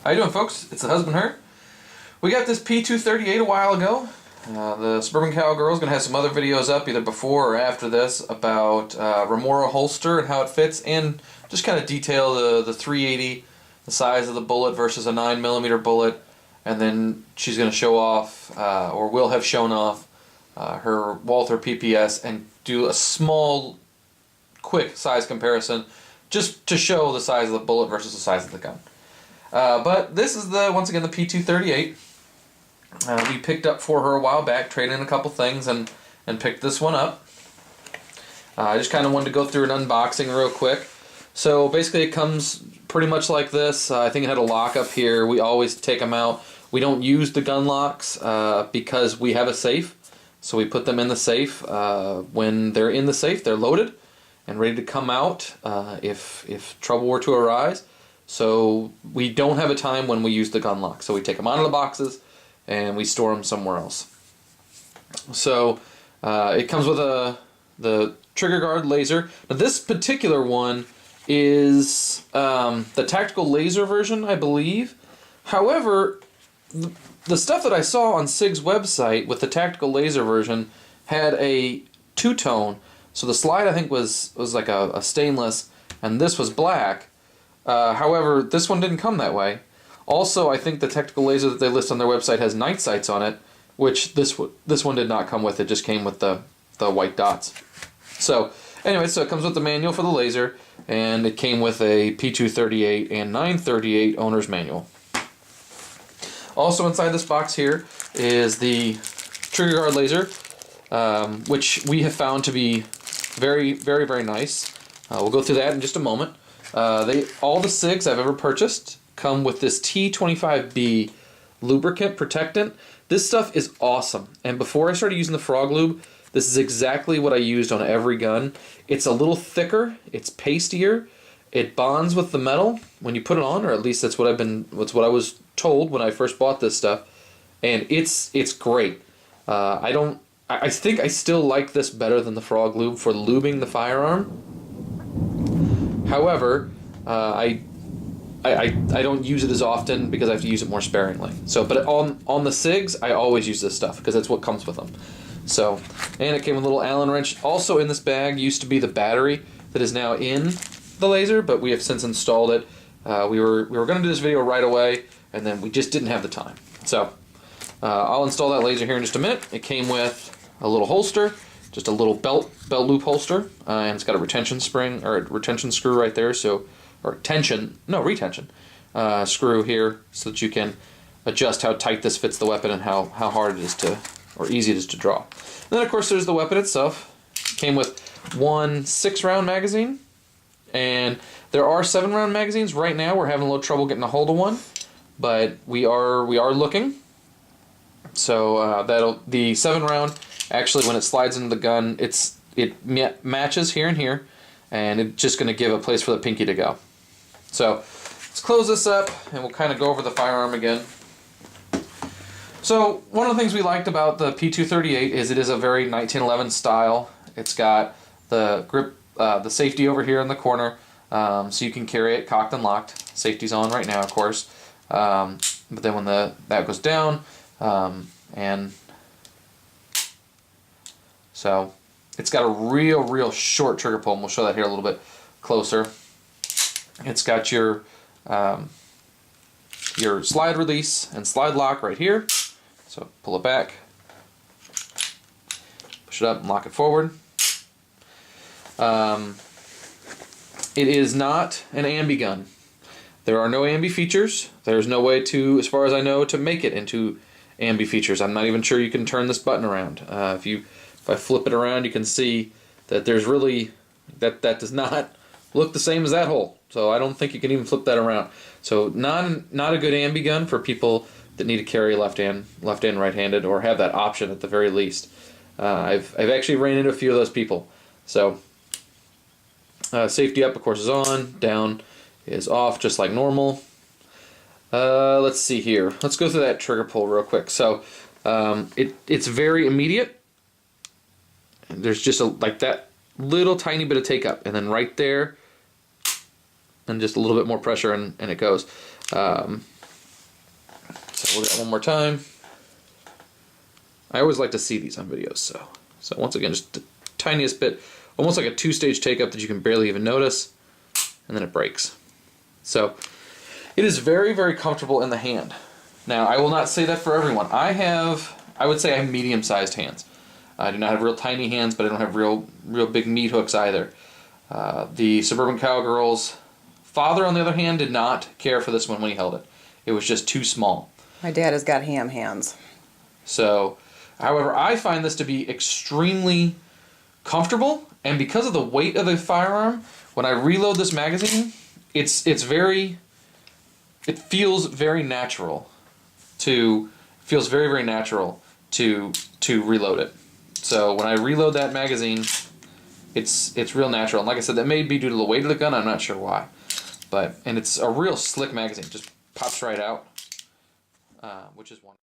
How you doing, folks? It's the husband her. We got this P238 a while ago. The Suburban Cowgirl is going to have some other videos up either before or after this about Remora holster and how it fits, and just kind of detail the 380, the size of the bullet versus a 9mm bullet, and then she's going to show off, or will have shown off, her Walther PPS and do a small, quick size comparison just to show the size of the bullet versus the size of the gun. But this is once again the P238. We picked up for her a while back, traded in a couple things, and picked this one up. I just kind of wanted to go through an unboxing real quick. So basically it comes pretty much like this. I think it had a lock up here. We always take them out. We don't use the gun locks because we have a safe. So we put them in the safe. When they're in the safe, they're loaded and ready to come out if trouble were to arise. So we don't have a time when we use the gun lock. So we take them out of the boxes and we store them somewhere else. So it comes with the trigger guard laser. Now this particular one is the tactical laser version, I believe. However, the stuff that I saw on Sig's website with the tactical laser version had a two-tone. So the slide I think was like a stainless, and this was black. However, this one didn't come that way. Also, I think the tactical laser that they list on their website has night sights on it, which this one did not come with. It just came with the white dots. So anyway, so it comes with the manual for the laser, and it came with a P238 and 938 owner's manual. Also inside this box here is the trigger guard laser, which we have found to be very, very, very nice. We'll go through that in just a moment. All the SIGs I've ever purchased come with this T25B lubricant protectant. This stuff is awesome. And before I started using the Frog Lube, this is exactly what I used on every gun. It's a little thicker, it's pastier, it bonds with the metal when you put it on, or at least that's what I was told when I first bought this stuff. And it's great. I think I still like this better than the Frog Lube for lubing the firearm. However, I don't use it as often because I have to use it more sparingly. So, but on the SIGs, I always use this stuff because that's what comes with them. So, and it came with a little Allen wrench. Also in this bag used to be the battery that is now in the laser, but we have since installed it. We were going to do this video right away, and then we just didn't have the time. So, I'll install that laser here in just a minute. It came with a little holster, just a little belt loop holster, and it's got a retention spring or a retention screw right there. So, or retention screw here, so that you can adjust how tight this fits the weapon and how hard it is to, or easy it is to draw. And then of course there's the weapon itself. It came with one 6-round magazine, and there are 7-round magazines. Right now we're having a little trouble getting a hold of one, but we are looking. So the 7-round, actually when it slides into the gun, it matches here and here, and it's just going to give a place for the pinky to go. So let's close this up and we'll kind of go over the firearm again. So one of the things we liked about the P238 is it is a very 1911 style. It's got the grip, the safety over here in the corner, so you can carry it cocked and locked. Safety's on right now, of course. But then when that goes down, and so it's got a real short trigger pull, and we'll show that here a little bit closer. It's got your slide release and slide lock right here. So pull it back, push it up, and lock it forward. It is not an ambi gun. There are no ambi features. There's no way to, as far as I know, to make it into ambi features. I'm not even sure you can turn this button around. If I flip it around, you can see that there's really that does not look the same as that hole. So I don't think you can even flip that around. So not a good ambi gun for people that need to carry left and right-handed, or have that option at the very least. I've actually ran into a few of those people. So safety up, of course, is on. Down is off, just like normal. Let's see here. Let's go through that trigger pull real quick. So it's very immediate. There's just like that little tiny bit of take up, and then right there, and just a little bit more pressure, and it goes. So we'll do that one more time. I always like to see these on videos, so once again, just the tiniest bit, almost like a two-stage take-up that you can barely even notice, and then it breaks. So it is very, very comfortable in the hand. Now, I will not say that for everyone. I would say I have medium-sized hands. I do not have real tiny hands, but I don't have real big meat hooks either. The Suburban Cowgirl's father, on the other hand, did not care for this one when he held it. It was just too small. My dad has got ham hands. So, however, I find this to be extremely comfortable, and because of the weight of the firearm, when I reload this magazine, it feels very natural to reload it. So when I reload that magazine, it's real natural. And like I said, that may be due to the weight of the gun. I'm not sure why, and it's a real slick magazine. Just pops right out, which is wonderful.